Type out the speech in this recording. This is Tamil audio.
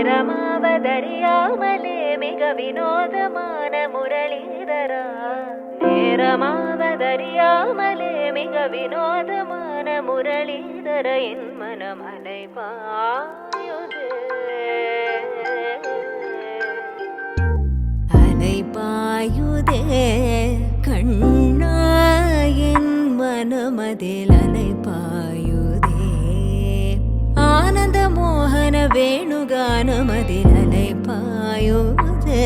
நேரமாவதறியாமலே மிக வினோதமான முரளிதரா. நேரமாவதறியாமலே மிக வினோதமான முரளிதர என் மனம் அலைபாயுதே. அலைபாயுதே கண்ணா என் மனமதில் அலைபாயுதே. ஆனந்த மோகன வேணுகானமதில் அலைபாயுதே.